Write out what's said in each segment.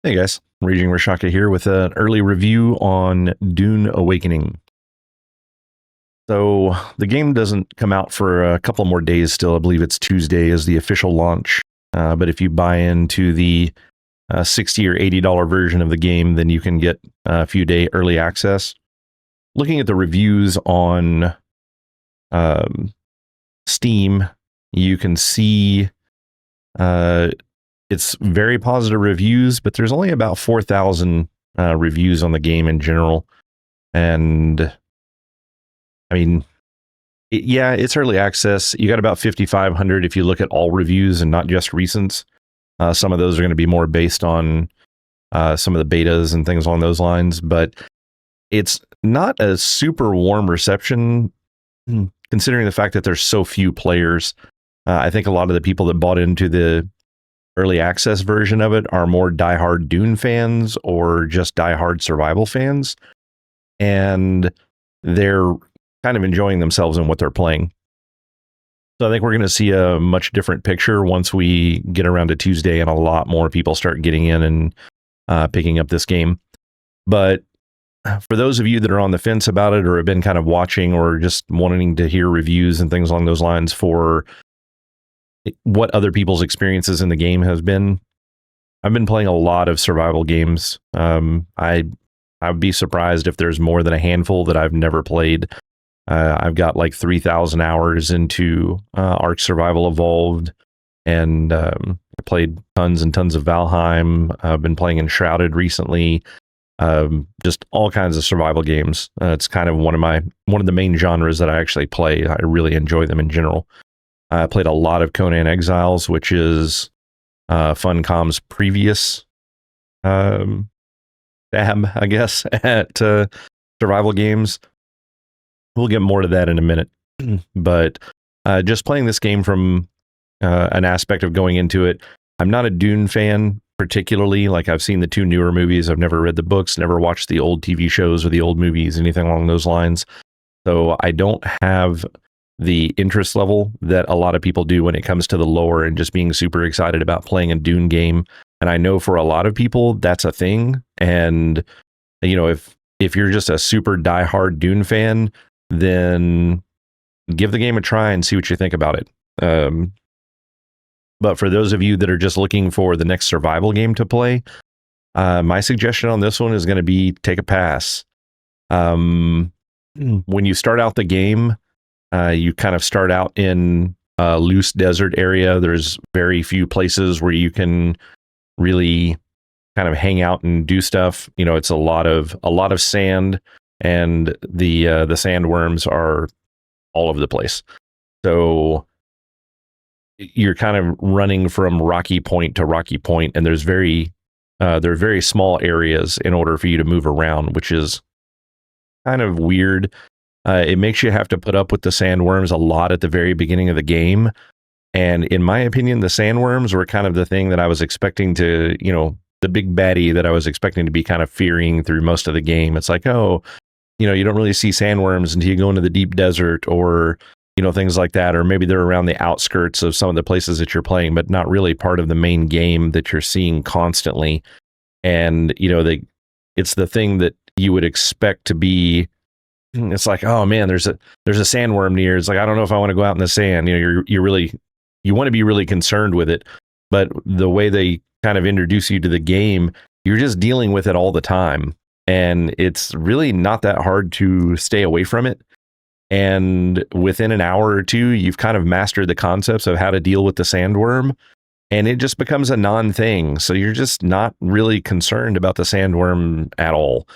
Hey guys, Raging Rashaka here with an early review on Dune Awakening. So the game doesn't come out for a couple more days still. I believe it's Tuesday is the official launch. But if you buy into the $60 or $80 version of the game, then you can get a few day early access. Looking at the reviews on Steam, you can see it's very positive reviews, but there's only about 4,000 reviews on the game in general. And I mean, it's early access. You got about 5,500 if you look at all reviews and not just recents. Some of those are going to be more based on some of the betas and things along those lines, but it's not a super warm reception considering the fact that there's so few players. I think a lot of the people that bought into the early access version of it are more diehard Dune fans or just diehard survival fans, and they're kind of enjoying themselves in what they're playing. So I think we're going to see a much different picture once we get around to Tuesday and a lot more people start getting in and picking up this game. But for those of you that are on the fence about it or have been kind of watching or just wanting to hear reviews and things along those lines for what other people's experiences in the game has been, I've been playing a lot of survival games. I'd be surprised if there's more than a handful that I've never played. I've got like 3,000 hours into Ark Survival Evolved, and I played tons and tons of Valheim. I've been playing Enshrouded recently. Just all kinds of survival games. It's kind of one of the main genres that I actually play. I really enjoy them in general. I played a lot of Conan Exiles, which is Funcom's previous dab, I guess, at survival games. We'll get more to that in a minute. But just playing this game from an aspect of going into it, I'm not a Dune fan particularly. Like, I've seen the two newer movies. I've never read the books, never watched the old TV shows or the old movies, anything along those lines. So I don't have the interest level that a lot of people do when it comes to the lore and just being super excited about playing a Dune game. And I know for a lot of people that's a thing. And you know, if you're just a super diehard Dune fan, then give the game a try and see what you think about it. But for those of you that are just looking for the next survival game to play, my suggestion on this one is going to be take a pass. When you start out the game, you kind of start out in a loose desert area. There's very few places where you can really kind of hang out and do stuff. You know, it's a lot of sand, and the sandworms are all over the place. So you're kind of running from rocky point to rocky point, and there are very small areas in order for you to move around, which is kind of weird. It makes you have to put up with the sandworms a lot at the very beginning of the game. And in my opinion, the sandworms were kind of the thing that I was expecting to, you know, the big baddie that I was expecting to be kind of fearing through most of the game. It's like, oh, you know, you don't really see sandworms until you go into the deep desert or, you know, things like that. Or maybe they're around the outskirts of some of the places that you're playing, but not really part of the main game that you're seeing constantly. And, you know, it's the thing that you would expect to be. It's like, oh man, there's a sandworm near. It's like, I don't know if I want to go out in the sand. You know, you want to be really concerned with it, but the way they kind of introduce you to the game, you're just dealing with it all the time, and it's really not that hard to stay away from it. And within an hour or two, you've kind of mastered the concepts of how to deal with the sandworm, and it just becomes a non-thing. So you're just not really concerned about the sandworm at all.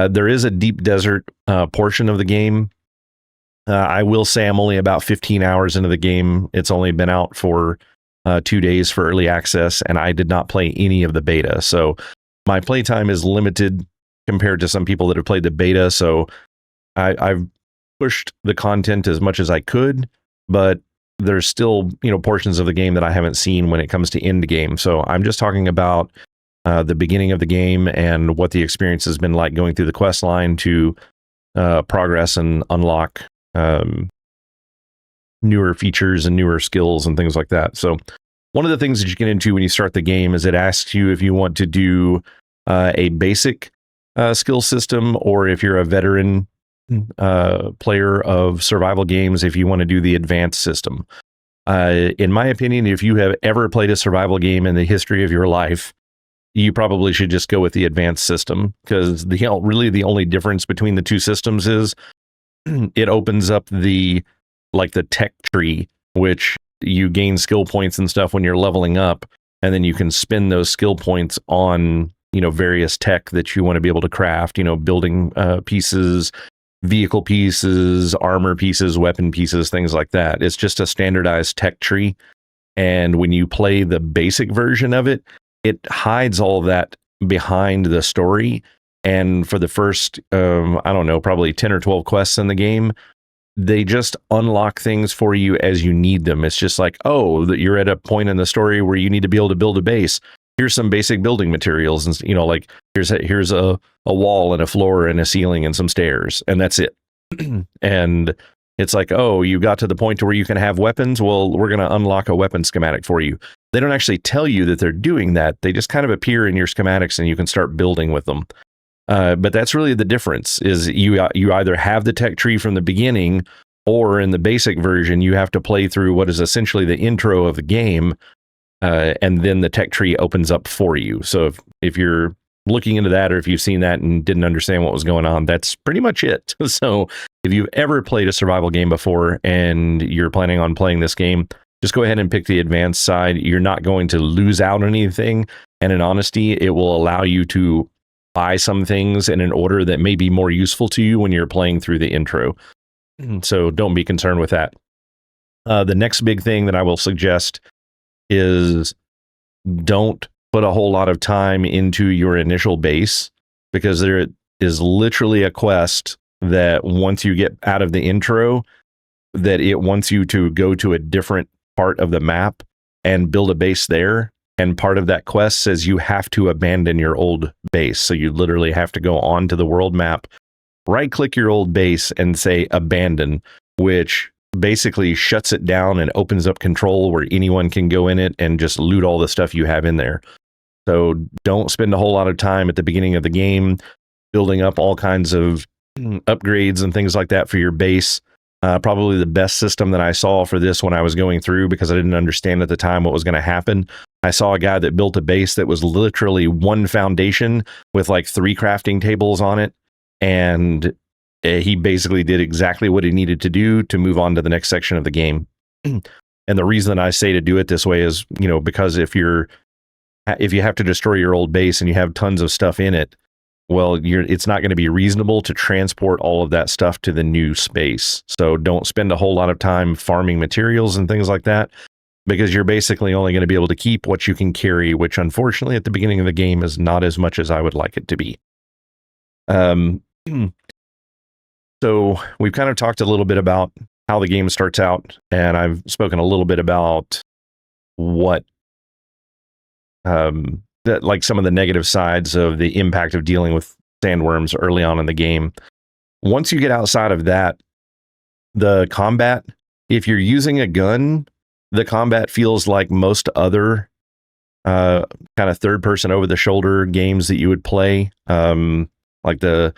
There is a deep desert portion of the game. I will say I'm only about 15 hours into the game. It's only been out for 2 days for early access, and I did not play any of the beta. So my playtime is limited compared to some people that have played the beta. So I've pushed the content as much as I could, but there's still, you know, portions of the game that I haven't seen when it comes to end game. So I'm just talking about the beginning of the game and what the experience has been like going through the quest line to progress and unlock newer features and newer skills and things like that. So one of the things that you get into when you start the game is it asks you if you want to do a basic skill system, or if you're a veteran player of survival games, if you want to do the advanced system. In my opinion, if you have ever played a survival game in the history of your life, you probably should just go with the advanced system, because really the only difference between the two systems is it opens up the tech tree, which you gain skill points and stuff when you're leveling up, and then you can spend those skill points on various tech that you want to be able to craft, building pieces, vehicle pieces, armor pieces, weapon pieces, things like that. It's just a standardized tech tree. And when you play the basic version of it, it hides all of that behind the story. And for the first, probably 10 or 12 quests in the game, they just unlock things for you as you need them. It's just like, oh, that you're at a point in the story where you need to be able to build a base. Here's some basic building materials, and here's a wall and a floor and a ceiling and some stairs, and that's it. And it's like, oh, you got to the point where you can have weapons. Well, we're going to unlock a weapon schematic for you. They don't actually tell you that they're doing that. They just kind of appear in your schematics, and you can start building with them. But that's really the difference, is you either have the tech tree from the beginning, or in the basic version, you have to play through what is essentially the intro of the game, and then the tech tree opens up for you. So if you're looking into that, or if you've seen that and didn't understand what was going on, that's pretty much it. So if you've ever played a survival game before and you're planning on playing this game, just go ahead and pick the advanced side. You're not going to lose out on anything. And in honesty, it will allow you to buy some things in an order that may be more useful to you when you're playing through the intro. So don't be concerned with that. The next big thing that I will suggest is don't put a whole lot of time into your initial base, because there is literally a quest that once you get out of the intro, that it wants you to go to a different part of the map and build a base there. And part of that quest says you have to abandon your old base. So you literally have to go onto the world map, right click your old base and say abandon, which basically shuts it down and opens up control where anyone can go in it and just loot all the stuff you have in there. So don't spend a whole lot of time at the beginning of the game building up all kinds of upgrades and things like that for your base. Probably the best system that I saw for this when I was going through, because I didn't understand at the time what was going to happen. I saw a guy that built a base that was literally one foundation with like 3 crafting tables on it. And he basically did exactly what he needed to do to move on to the next section of the game. And the reason I say to do it this way is, because if you have to destroy your old base and you have tons of stuff in it, well, it's not going to be reasonable to transport all of that stuff to the new space. So don't spend a whole lot of time farming materials and things like that, because you're basically only going to be able to keep what you can carry, which unfortunately at the beginning of the game is not as much as I would like it to be. So we've kind of talked a little bit about how the game starts out, and I've spoken a little bit about what some of the negative sides of the impact of dealing with sandworms early on in the game. Once you get outside of that, the combat, if you're using a gun, the combat feels like most other kind of third-person over-the-shoulder games that you would play, like the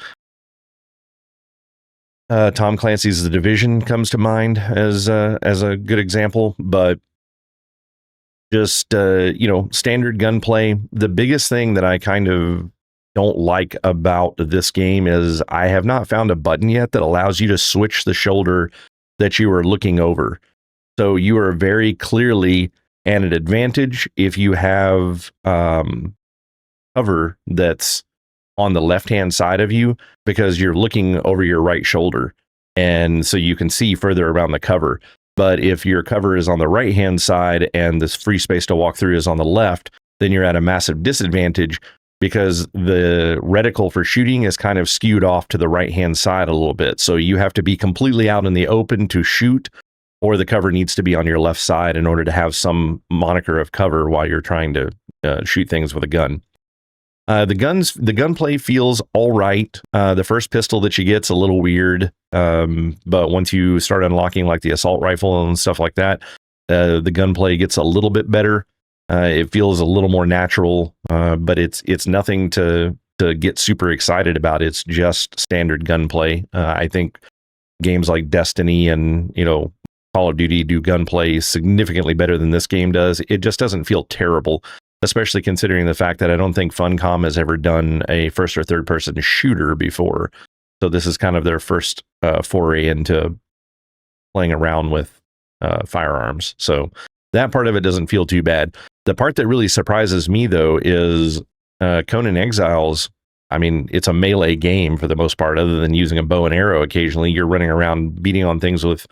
Tom Clancy's The Division comes to mind as a good example, but just standard gunplay. The biggest thing that I kind of don't like about this game is I have not found a button yet that allows you to switch the shoulder that you are looking over. So you are very clearly at an advantage if you have cover that's on the left-hand side of you, because you're looking over your right shoulder, and so you can see further around the cover. But if your cover is on the right-hand side and this free space to walk through is on the left, then you're at a massive disadvantage, because the reticle for shooting is kind of skewed off to the right-hand side a little bit. So you have to be completely out in the open to shoot, or the cover needs to be on your left side in order to have some moniker of cover while you're trying to shoot things with a gun. The gunplay feels all right. The first pistol that you get's a little weird, but once you start unlocking like the assault rifle and stuff like that, the gunplay gets a little bit better. It feels a little more natural, but it's nothing to get super excited about. It's just standard gunplay. I think games like Destiny and Call of Duty do gunplay significantly better than this game does. It just doesn't feel terrible, especially considering the fact that I don't think Funcom has ever done a first or third person shooter before. So this is kind of their first foray into playing around with firearms. So that part of it doesn't feel too bad. The part that really surprises me, though, is Conan Exiles. I mean, it's a melee game for the most part, other than using a bow and arrow occasionally. You're running around beating on things with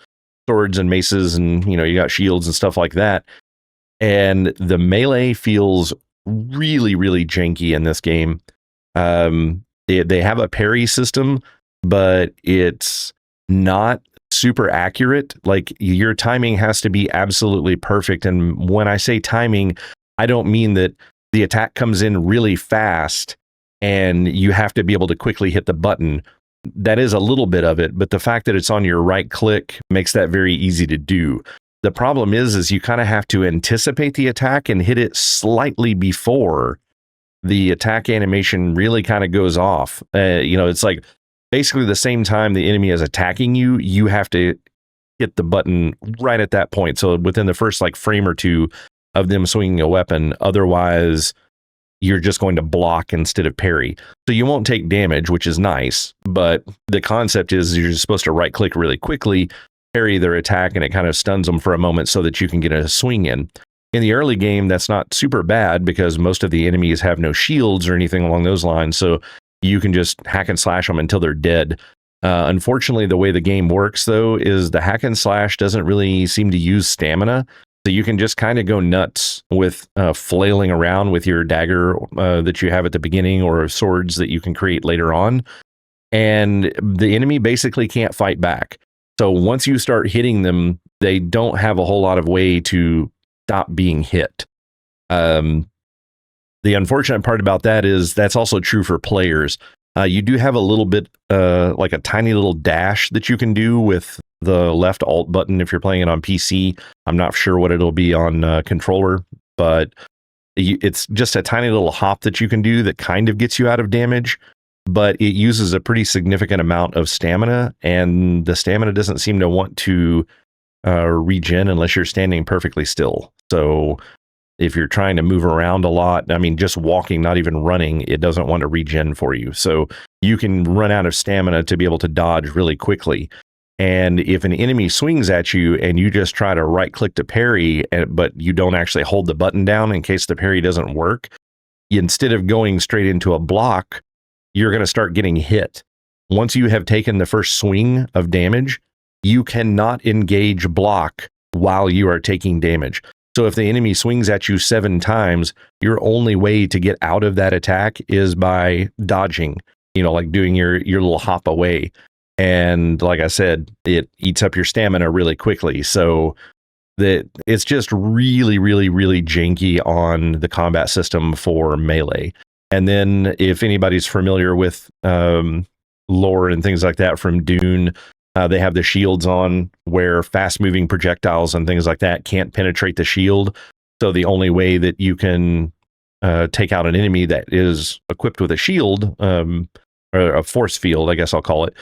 swords and maces, and you got shields and stuff like that. And the melee feels really, really janky in this game. They have a parry system, but it's not super accurate. Like, your timing has to be absolutely perfect. And when I say timing, I don't mean that the attack comes in really fast and you have to be able to quickly hit the button. That is a little bit of it, but the fact that it's on your right click makes that very easy to do. The problem is you kind of have to anticipate the attack and hit it slightly before the attack animation really kind of goes off. It's like basically the same time the enemy is attacking you, you have to hit the button right at that point. So within the first frame or two of them swinging a weapon, otherwise you're just going to block instead of parry. So you won't take damage, which is nice, but the concept is you're supposed to right click really quickly, parry their attack, and it kind of stuns them for a moment so that you can get a swing in. In the early game, that's not super bad because most of the enemies have no shields or anything along those lines, so you can just hack and slash them until they're dead. Unfortunately, the way the game works, though, is the hack and slash doesn't really seem to use stamina. So you can just kind of go nuts with flailing around with your dagger that you have at the beginning, or swords that you can create later on. And the enemy basically can't fight back. So once you start hitting them, they don't have a whole lot of way to stop being hit. The unfortunate part about that is that's also true for players. You do have a little bit, like a tiny little dash that you can do with the left alt button if you're playing it on PC. I'm not sure what it'll be on controller, but it's just a tiny little hop that you can do that kind of gets you out of damage, but it uses a pretty significant amount of stamina, and the stamina doesn't seem to want to regen unless you're standing perfectly still. So if you're trying to move around a lot, I mean, just walking, not even running, it doesn't want to regen for you. So you can run out of stamina to be able to dodge really quickly. And if an enemy swings at you and you just try to right click to parry, but you don't actually hold the button down in case the parry doesn't work, instead of going straight into a block, you're going to start getting hit. Once you have taken the first swing of damage, you cannot engage block while you are taking damage. So if the enemy swings at you 7 times, your only way to get out of that attack is by dodging, like doing your little hop away. And like I said, it eats up your stamina really quickly. So it's just really, really, really janky on the combat system for melee. And then if anybody's familiar with lore and things like that from Dune, they have the shields on where fast-moving projectiles and things like that can't penetrate the shield. So the only way that you can take out an enemy that is equipped with a shield, or a force field, I guess I'll call it,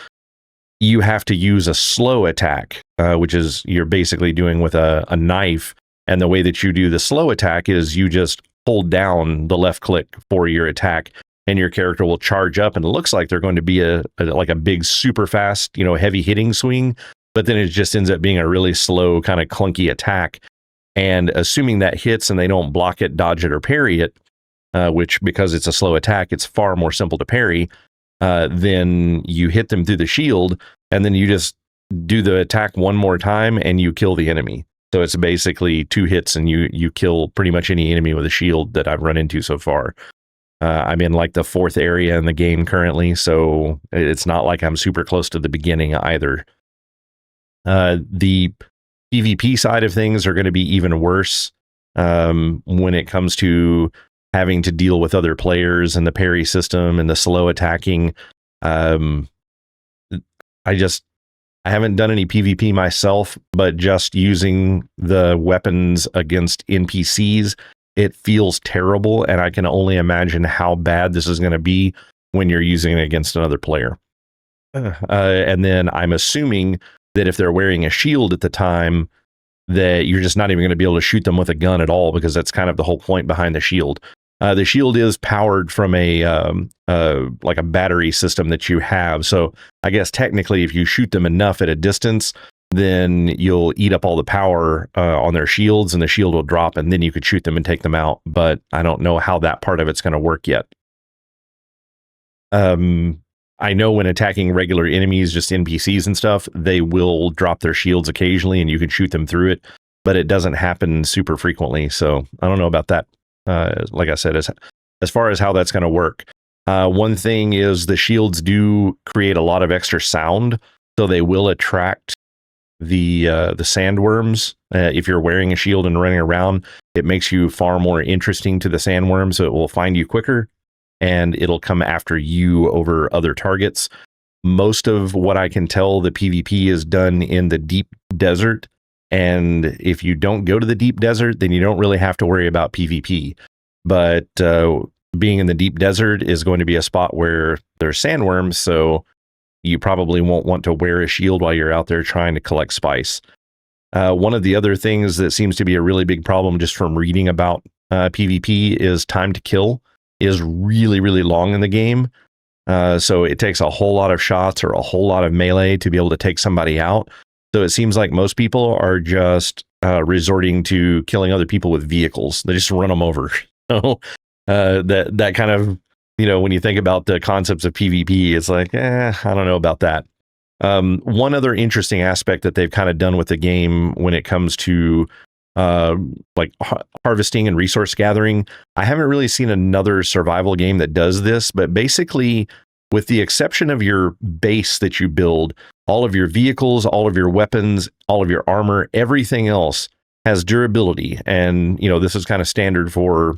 you have to use a slow attack, which is you're basically doing with a knife. And the way that you do the slow attack is you just hold down the left click for your attack, and your character will charge up, and it looks like they're going to be a big, super fast, heavy hitting swing, but then it just ends up being a really slow, kind of clunky attack. And assuming that hits and they don't block it, dodge it, or parry it, which because it's a slow attack, it's far more simple to parry, then you hit them through the shield, and then you just do the attack one more time and you kill the enemy. So it's basically 2 hits and you kill pretty much any enemy with a shield that I've run into so far. I'm in the 4th area in the game currently, so it's not like I'm super close to the beginning either. The PvP side of things are going to be even worse when it comes to having to deal with other players and the parry system and the slow attacking. I haven't done any PvP myself, but just using the weapons against NPCs it feels terrible, and I can only imagine how bad this is going to be when you're using it against another player. And then I'm assuming that if they're wearing a shield at the time, that you're just not even going to be able to shoot them with a gun at all, because that's kind of the whole point behind the shield. The shield is powered from a like a battery system that you have. So I guess technically, if you shoot them enough at a distance, then you'll eat up all the power on their shields, and the shield will drop, and then you could shoot them and take them out. But I don't know how that part of it's going to work yet. I know when attacking regular enemies, just NPCs and stuff, they will drop their shields occasionally and you can shoot them through it, but it doesn't happen super frequently. So I don't know about that. Like I said, as far as how that's going to work. One thing is the shields do create a lot of extra sound, so they will attract the sandworms. If you're wearing a shield and running around, it makes you far more interesting to the sandworms, so it will find you quicker, and it'll come after you over other targets. Most of what I can tell, the PvP is done in the deep desert. And if you don't go to the deep desert, then you don't really have to worry about PvP. But being in the deep desert is going to be a spot where there's sandworms, so you probably won't want to wear a shield while you're out there trying to collect spice. One of the other things that seems to be a really big problem just from reading about PvP is time to kill is really, really long in the game. So it takes a whole lot of shots or a whole lot of melee to be able to take somebody out. So it seems like most people are just resorting to killing other people with vehicles. They just run them over. So that kind of, when you think about the concepts of PvP, it's like, I don't know about that. One other interesting aspect that they've kind of done with the game when it comes to like harvesting and resource gathering, I haven't really seen another survival game that does this, but basically, with the exception of your base that you build, all of your vehicles, all of your weapons, all of your armor, everything else has durability. And, this is kind of standard for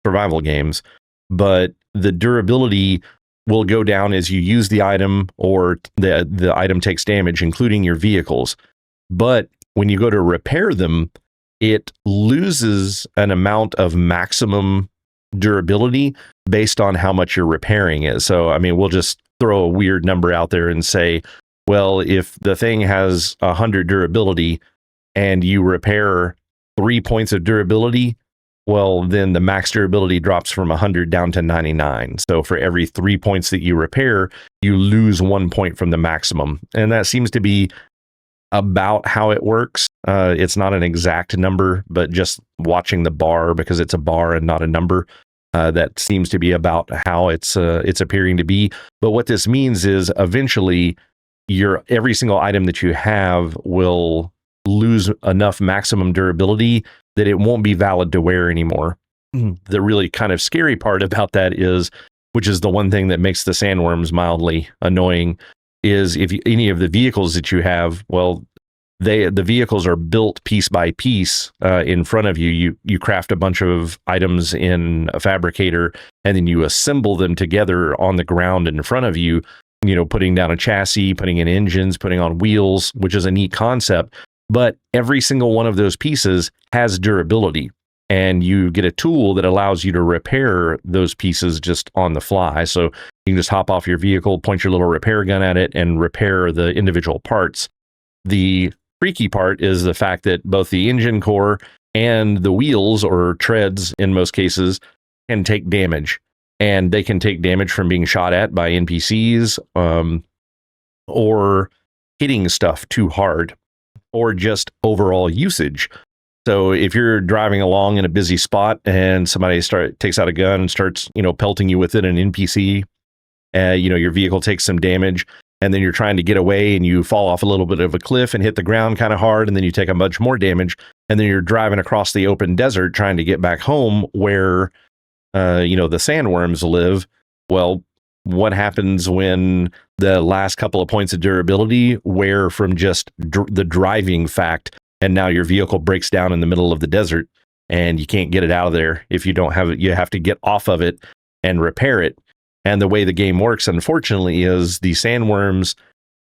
survival games, but the durability will go down as you use the item or the item takes damage, including your vehicles. But when you go to repair them, it loses an amount of maximum durability based on how much you're repairing it. So, we'll just throw a weird number out there and say, well, if the thing has 100 durability and you repair 3 points of durability, well, then the max durability drops from 100 down to 99. So for every 3 points that you repair, you lose 1 point from the maximum. And that seems to be about how it works. It's not an exact number, but just watching the bar, because it's a bar and not a number, that seems to be about how it's appearing to be. But what this means is eventually every single item that you have will lose enough maximum durability that it won't be valid to wear anymore. The really kind of scary part about that is, which is the one thing that makes the sandworms mildly annoying, is if any of the vehicles that you have, well, the vehicles are built piece by piece in front of you. You craft a bunch of items in a fabricator, and then you assemble them together on the ground in front of you, putting down a chassis, putting in engines, putting on wheels, which is a neat concept. But every single one of those pieces has durability, and you get a tool that allows you to repair those pieces just on the fly. So you can just hop off your vehicle, point your little repair gun at it, and repair the individual parts. The freaky part is the fact that both the engine core and the wheels, or treads in most cases, can take damage. And they can take damage from being shot at by NPCs, or hitting stuff too hard, or just overall usage. So if you're driving along in a busy spot and somebody takes out a gun and starts, pelting you with it, an NPC, your vehicle takes some damage, and then you're trying to get away and you fall off a little bit of a cliff and hit the ground kind of hard, and then you take a bunch more damage, and then you're driving across the open desert trying to get back home where, the sandworms live. Well, what happens when the last couple of points of durability wear from just the driving fact, and now your vehicle breaks down in the middle of the desert and you can't get it out of there? If you don't have it, you have to get off of it and repair it. And the way the game works, unfortunately, is the sandworms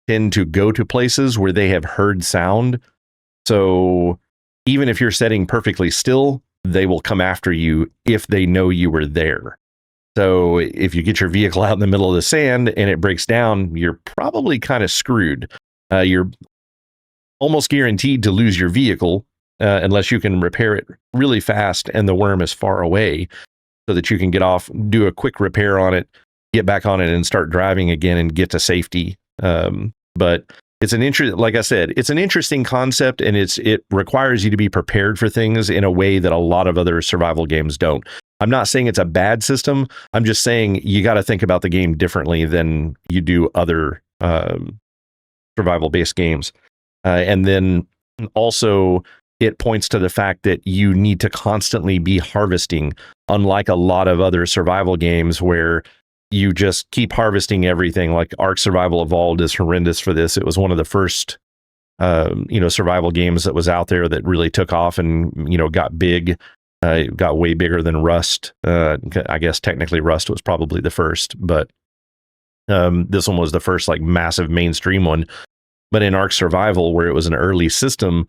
tend to go to places where they have heard sound. So even if you're setting perfectly still, they will they will come after you if they know you were there. So if you get your vehicle out in the middle of the sand and it breaks down, you're probably kind of screwed. You're almost guaranteed to lose your vehicle unless you can repair it really fast and the worm is far away, so that you can get off, do a quick repair on it, get back on it, and start driving again and get to safety. But it's like I said, it's an interesting concept, and it requires you to be prepared for things in a way that a lot of other survival games don't. I'm not saying it's a bad system. I'm just saying you got to think about the game differently than you do other survival-based games. And then also, it points to the fact that you need to constantly be harvesting, unlike a lot of other survival games where you just keep harvesting everything. Like Ark Survival Evolved is horrendous for this. It was one of the first survival games that was out there that really took off and got big. It got way bigger than Rust. I guess technically Rust was probably the first, but this one was the first like massive mainstream one. But in Ark Survival, where it was an early system,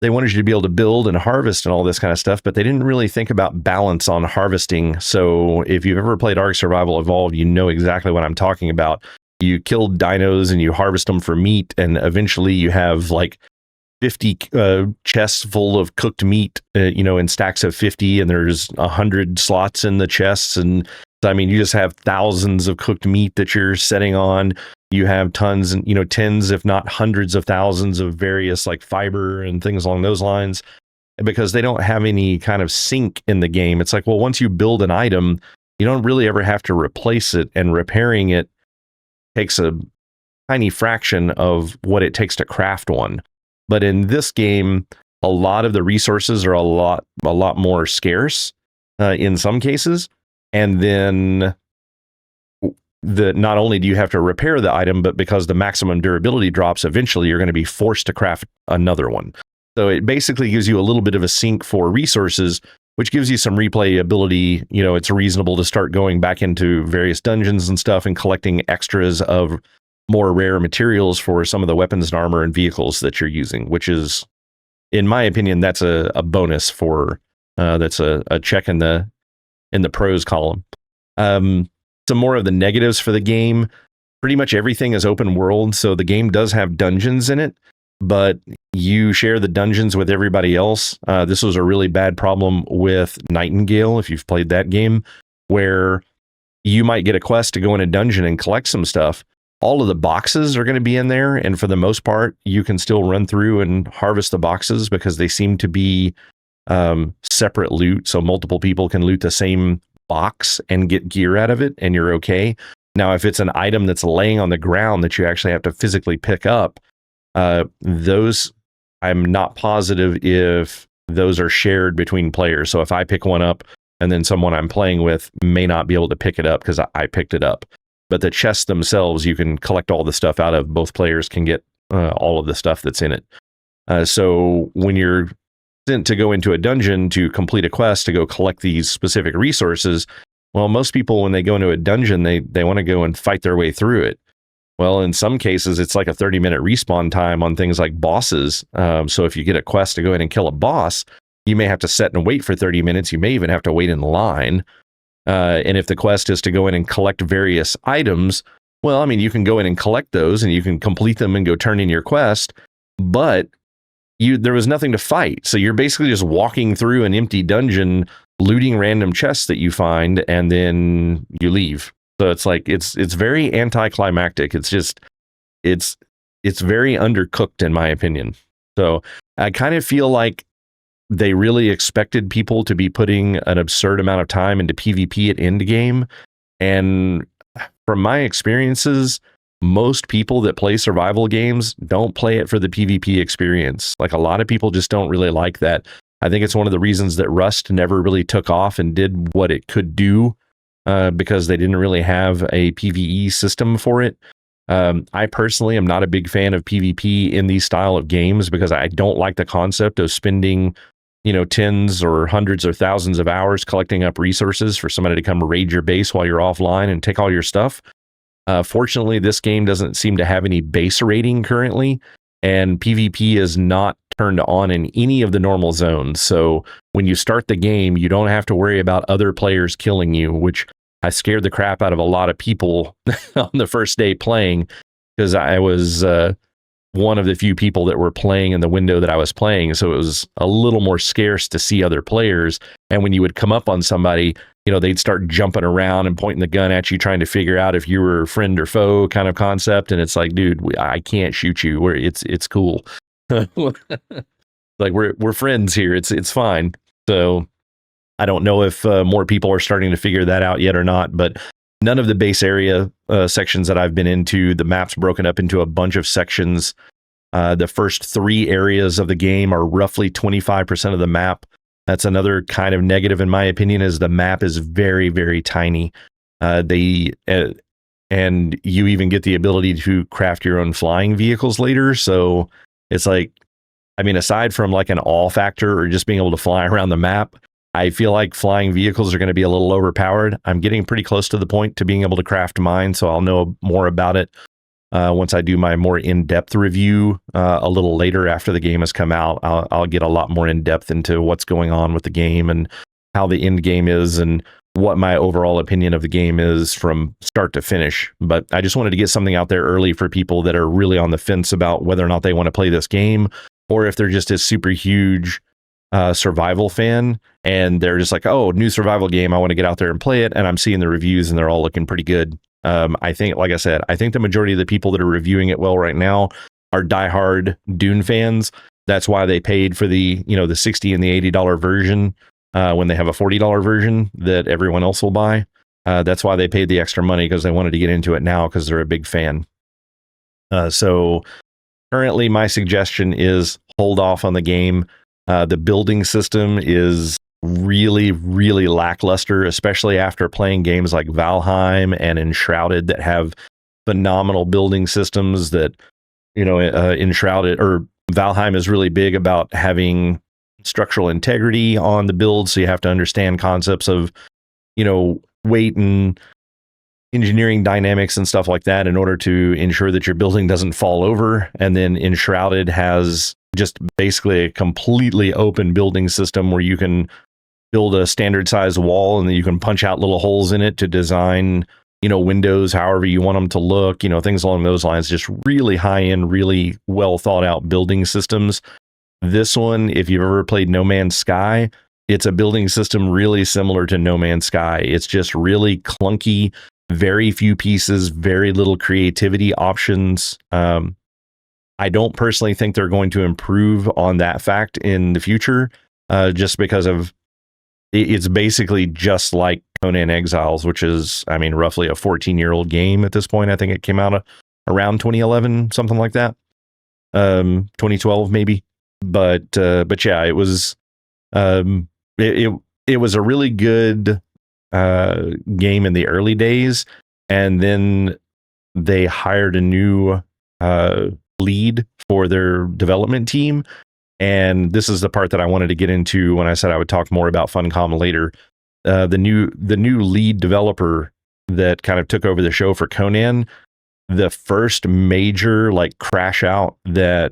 they wanted you to be able to build and harvest and all this kind of stuff, but they didn't really think about balance on harvesting. So if you've ever played Ark Survival Evolved, you know exactly what I'm talking about. You kill dinos and you harvest them for meat, and eventually you have like 50 chests full of cooked meat, in stacks of 50, and there's 100 slots in the chests. And I mean, you just have thousands of cooked meat that you're setting on. You have tons and, tens, if not hundreds of thousands of various like fiber and things along those lines, because they don't have any kind of sink in the game. It's like, well, once you build an item, you don't really ever have to replace it, and repairing it takes a tiny fraction of what it takes to craft one. But in this game, a lot of the resources are a lot more scarce in some cases. And then not only do you have to repair the item, but because the maximum durability drops, eventually you're going to be forced to craft another one. So it basically gives you a little bit of a sink for resources, which gives you some replayability. It's reasonable to start going back into various dungeons and stuff and collecting extras of more rare materials for some of the weapons and armor and vehicles that you're using, which is, in my opinion, that's a bonus for that's a check in the pros column. Some more of the negatives for the game. Pretty much everything is open world, so the game does have dungeons in it, but you share the dungeons with everybody else. This was a really bad problem with Nightingale, if you've played that game, where you might get a quest to go in a dungeon and collect some stuff. All of the boxes are going to be in there, and for the most part, you can still run through and harvest the boxes because they seem to be separate loot, so multiple people can loot the same box and get gear out of it, and you're okay. Now, if it's an item that's laying on the ground that you actually have to physically pick up, those, I'm not positive if those are shared between players. So if I pick one up and then someone I'm playing with may not be able to pick it up because I picked it up. But the chests themselves, you can collect all the stuff out of. Both players can get all of the stuff that's in it. So when you're sent to go into a dungeon to complete a quest to go collect these specific resources, well, most people, when they go into a dungeon, they want to go and fight their way through it. Well, in some cases, it's like a 30-minute respawn time on things like bosses. So if you get a quest to go in and kill a boss, you may have to sit and wait for 30 minutes. You may even have to wait in line. And if the quest is to go in and collect various items, well, I mean, you can go in and collect those and you can complete them and go turn in your quest, but there was nothing to fight. So you're basically just walking through an empty dungeon, looting random chests that you find, and then you leave. So it's like, it's very anticlimactic. It's just, it's very undercooked in my opinion. So I kind of feel like they really expected people to be putting an absurd amount of time into PvP at endgame. And from my experiences, most people that play survival games don't play it for the PvP experience. Like, a lot of people just don't really like that. I think it's one of the reasons that Rust never really took off and did what it could do, because they didn't really have a PvE system for it. I personally am not a big fan of PvP in these style of games because I don't like the concept of spending, tens or hundreds or thousands of hours collecting up resources for somebody to come raid your base while you're offline and take all your stuff. Fortunately, this game doesn't seem to have any base raiding currently, and PvP is not turned on in any of the normal zones. So when you start the game, you don't have to worry about other players killing you, which I scared the crap out of a lot of people on the first day playing, because I was one of the few people that were playing in the window that I was playing. So it was a little more scarce to see other players. And when you would come up on somebody, they'd start jumping around and pointing the gun at you, trying to figure out if you were friend or foe kind of concept. And it's like, dude, I can't shoot you. It's cool. Like we're friends here. It's fine. So I don't know if more people are starting to figure that out yet or not, but none of the base area sections that I've been into, the map's broken up into a bunch of sections. The first 3 areas of the game are roughly 25% of the map. That's another kind of negative, in my opinion, is the map is very, very tiny. And you even get the ability to craft your own flying vehicles later. So it's like, I mean, aside from like an awe factor or just being able to fly around the map, I feel like flying vehicles are going to be a little overpowered. I'm getting pretty close to the point to being able to craft mine, so I'll know more about it once I do my more in-depth review a little later after the game has come out. I'll get a lot more in-depth into what's going on with the game and how the end game is and what my overall opinion of the game is from start to finish. But I just wanted to get something out there early for people that are really on the fence about whether or not they want to play this game, or if they're just a super huge survival fan and they're just like, oh, new survival game, I want to get out there and play it. And I'm seeing the reviews and they're all looking pretty good. I think, like I said, I think the majority of the people that are reviewing it well right now are diehard Dune fans. That's why they paid for the the $60 and the $80 version when they have a $40 version that everyone else will buy. That's why they paid the extra money, because they wanted to get into it now because they're a big fan. So currently my suggestion is hold off on the game. The building system is really, really lackluster, especially after playing games like Valheim and Enshrouded that have phenomenal building systems that, Enshrouded or Valheim is really big about having structural integrity on the build. So you have to understand concepts of, weight and engineering dynamics and stuff like that in order to ensure that your building doesn't fall over. And then Enshrouded has just basically a completely open building system where you can build a standard size wall and then you can punch out little holes in it to design, windows however you want them to look, things along those lines. Just really high end, really well thought out building systems. This one, if you've ever played No Man's Sky, it's a building system really similar to No Man's Sky. It's just really clunky, very few pieces, very little creativity options. I don't personally think they're going to improve on that fact in the future, just because of it's basically just like Conan Exiles, which is, roughly a 14-year-old game at this point. I think it came out around 2011, something like that. 2012 maybe. But yeah, it was it was a really good game in the early days, and then they hired a new lead for their development team. And this is the part that I wanted to get into when I said I would talk more about Funcom later. The new lead developer that kind of took over the show for Conan, the first major crash out that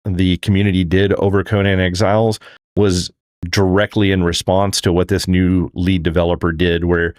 the community did over Conan Exiles was directly in response to what this new lead developer did, where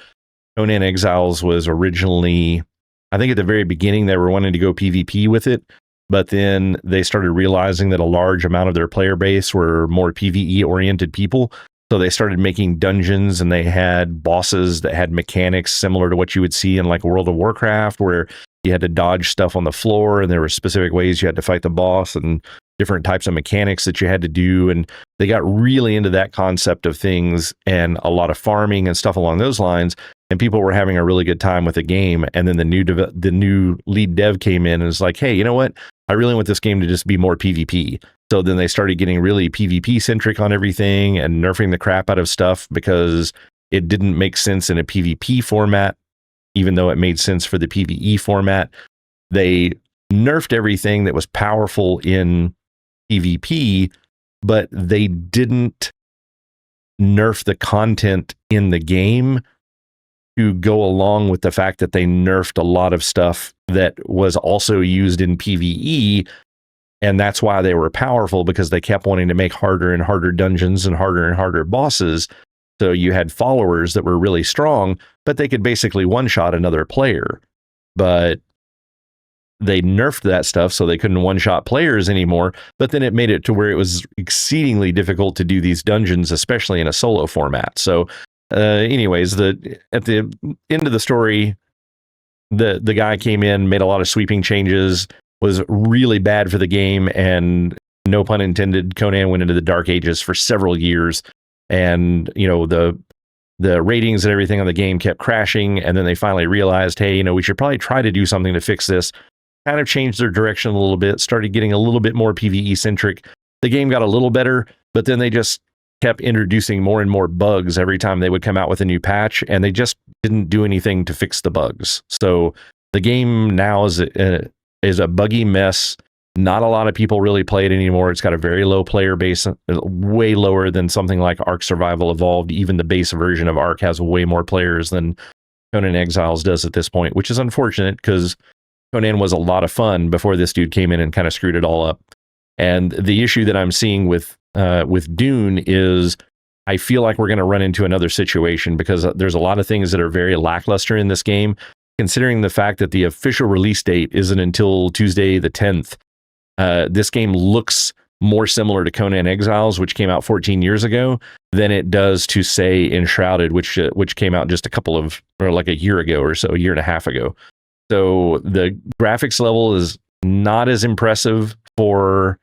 Conan Exiles was originally, I think at the very beginning, they were wanting to go PvP with it, but then they started realizing that a large amount of their player base were more PvE oriented people. So they started making dungeons, and they had bosses that had mechanics similar to what you would see in World of Warcraft, where you had to dodge stuff on the floor and there were specific ways you had to fight the boss and different types of mechanics that you had to do. And they got really into that concept of things and a lot of farming and stuff along those lines. And people were having a really good time with the game. And then the new lead dev came in and was like, hey, you know what? I really want this game to just be more PvP. So then they started getting really PvP centric on everything and nerfing the crap out of stuff because it didn't make sense in a PvP format, even though it made sense for the PvE format. They nerfed everything that was powerful in PvP, but they didn't nerf the content in the game to go along with the fact that they nerfed a lot of stuff that was also used in PvE And that's why they were powerful, because they kept wanting to make harder and harder dungeons and harder bosses. So you had followers that were really strong, but they could basically one-shot another player. But they nerfed that stuff so they couldn't one-shot players anymore. But then it made it to where it was exceedingly difficult to do these dungeons, especially in a solo format. So anyways, at the end of the story, the guy came in, made a lot of sweeping changes, was really bad for the game, and no pun intended, Conan went into the dark ages for several years, and the ratings and everything on the game kept crashing, and then they finally realized, hey, we should probably try to do something to fix this. Kind of changed their direction a little bit, started getting a little bit more PvE centric. The game got a little better, but then they just kept introducing more and more bugs every time they would come out with a new patch, and they just didn't do anything to fix the bugs. So the game now is a buggy mess. Not a lot of people really play it anymore. It's got a very low player base, way lower than something like Ark Survival Evolved. Even the base version of Ark has way more players than Conan Exiles does at this point, which is unfortunate, because Conan was a lot of fun before this dude came in and kind of screwed it all up. And the issue that I'm seeing with Dune is, I feel like we're going to run into another situation, because there's a lot of things that are very lackluster in this game, considering the fact that the official release date isn't until Tuesday the 10th. This game looks more similar to Conan Exiles, which came out 14 years ago, than it does to, say, Enshrouded, which came out just like a year ago or so, a year and a half ago. So the graphics level is not as impressive for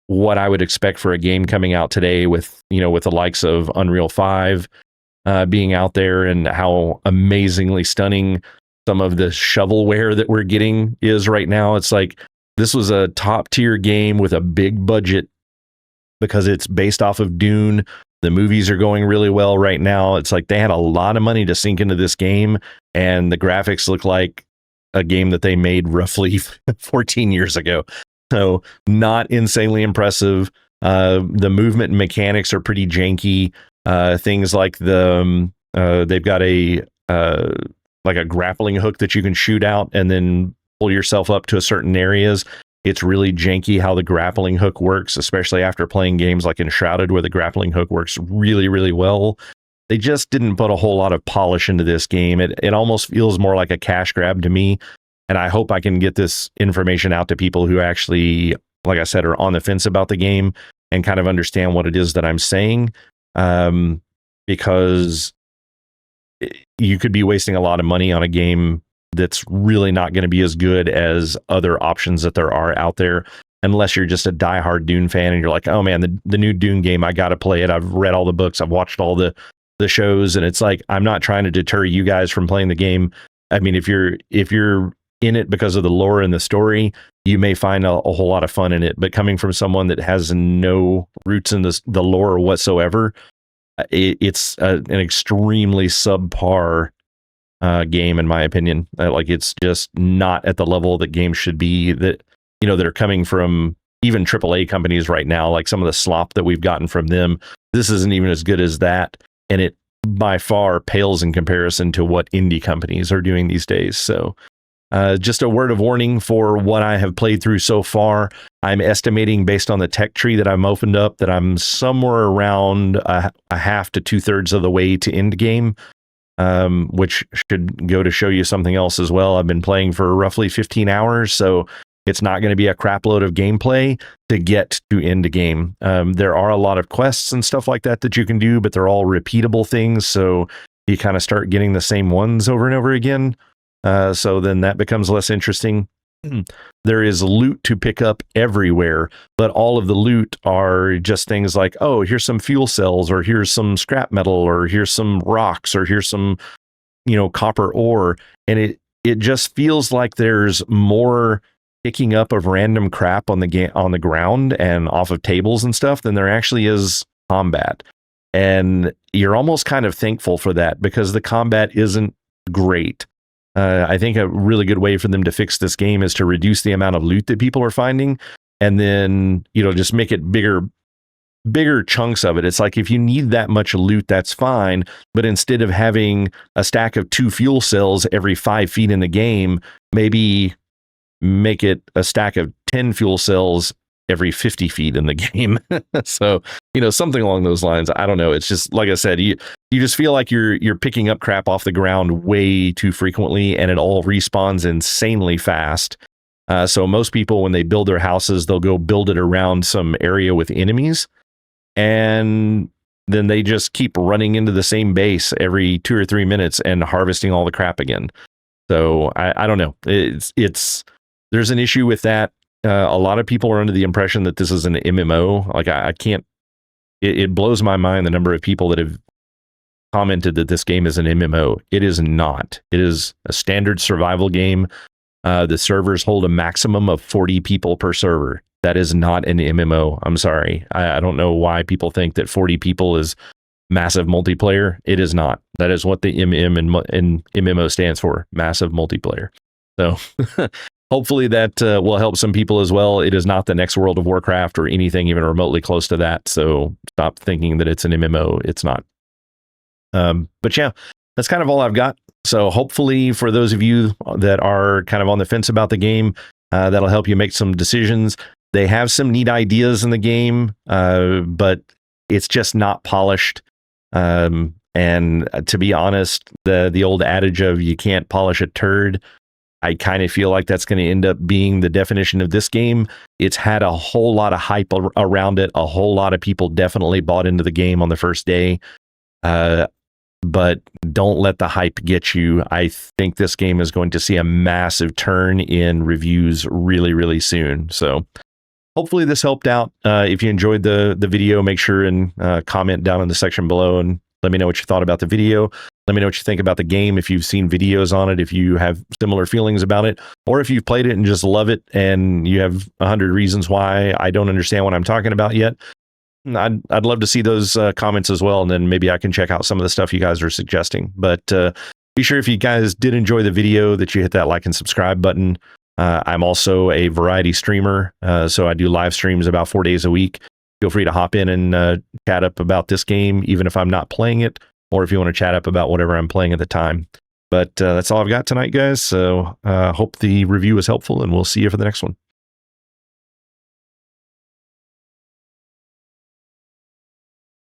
what I would expect for a game coming out today, with the likes of Unreal 5 being out there, and how amazingly stunning some of the shovelware that we're getting is right now. It's like, this was a top tier game with a big budget, because it's based off of Dune. The movies are going really well right now. It's like they had a lot of money to sink into this game, and the graphics look like a game that they made roughly 14 years ago. So not insanely impressive. The movement and mechanics are pretty janky. Things like they've got a grappling hook that you can shoot out and then pull yourself up to certain areas. It's really janky how the grappling hook works, especially after playing games like Enshrouded, where the grappling hook works really, really well. They just didn't put a whole lot of polish into this game. It almost feels more like a cash grab to me. And I hope I can get this information out to people who actually, like I said, are on the fence about the game and kind of understand what it is that I'm saying. Because you could be wasting a lot of money on a game that's really not going to be as good as other options that there are out there, unless you're just a diehard Dune fan and you're like, oh man, the new Dune game, I got to play it. I've read all the books, I've watched all the shows, and it's like, I'm not trying to deter you guys from playing the game. I mean, if you're in it because of the lore and the story, you may find a whole lot of fun in it. But coming from someone that has no roots in the lore whatsoever, it's an extremely subpar game, in my opinion. Like, it's just not at the level that games should be, that that are coming from even AAA companies right now. Like some of the slop that we've gotten from them, this isn't even as good as that, and it by far pales in comparison to what indie companies are doing these days. So just a word of warning for what I have played through so far. I'm estimating, based on the tech tree that I'm opened up, that I'm somewhere around a half to 2/3 of the way to end game, which should go to show you something else as well. I've been playing for roughly 15 hours, so it's not going to be a crap load of gameplay to get to end game. There are a lot of quests and stuff like that you can do, but they're all repeatable things, so you kind of start getting the same ones over and over again. So then that becomes less interesting. There is loot to pick up everywhere, but all of the loot are just things like, oh, here's some fuel cells, or here's some scrap metal, or here's some rocks, or here's some, copper ore. And it just feels like there's more picking up of random crap on the ground and off of tables and stuff than there actually is combat. And you're almost kind of thankful for that, because the combat isn't great. I think a really good way for them to fix this game is to reduce the amount of loot that people are finding, and then, just make it bigger chunks of it. It's like, if you need that much loot, that's fine. But instead of having a stack of 2 fuel cells every 5 feet in the game, maybe make it a stack of 10 fuel cells every 50 feet in the game. So, something along those lines. I don't know. It's just, like I said, you just feel like you're picking up crap off the ground way too frequently, and it all respawns insanely fast. So most people, when they build their houses, they'll go build it around some area with enemies, and then they just keep running into the same base every 2 or 3 minutes and harvesting all the crap again. So I don't know. There's an issue with that. A lot of people are under the impression that this is an MMO. Like I can't. It blows my mind the number of people that have commented that this game is an MMO. It is not. It is a standard survival game. The servers hold a maximum of 40 people per server. That is not an MMO. I'm sorry. I don't know why people think that 40 people is massive multiplayer. It is not. That is what the MM and MMO stands for, massive multiplayer. So hopefully that will help some people as well. It is not the next World of Warcraft or anything even remotely close to that. So stop thinking that it's an MMO. It's not. But yeah, that's kind of all I've got. So hopefully for those of you that are kind of on the fence about the game, that'll help you make some decisions. They have some neat ideas in the game, but it's just not polished. And to be honest, the old adage of you can't polish a turd, I kind of feel like that's going to end up being the definition of this game. It's had a whole lot of hype around it. A whole lot of people definitely bought into the game on the first day. But don't let the hype get you. I think this game is going to see a massive turn in reviews really, really soon. So hopefully this helped out. If you enjoyed the video, make sure and comment down in the section below and let me know what you thought about the video. Let me know what you think about the game. If you've seen videos on it, if you have similar feelings about it, or if you've played it and just love it and you have 100 reasons why I don't understand what I'm talking about yet. I'd love to see those comments as well, and then maybe I can check out some of the stuff you guys are suggesting. But be sure if you guys did enjoy the video that you hit that like and subscribe button. I'm also a variety streamer, so I do live streams about 4 days a week. Feel free to hop in and chat up about this game, even if I'm not playing it, or if you want to chat up about whatever I'm playing at the time. But that's all I've got tonight, guys. So hope the review was helpful, and we'll see you for the next one.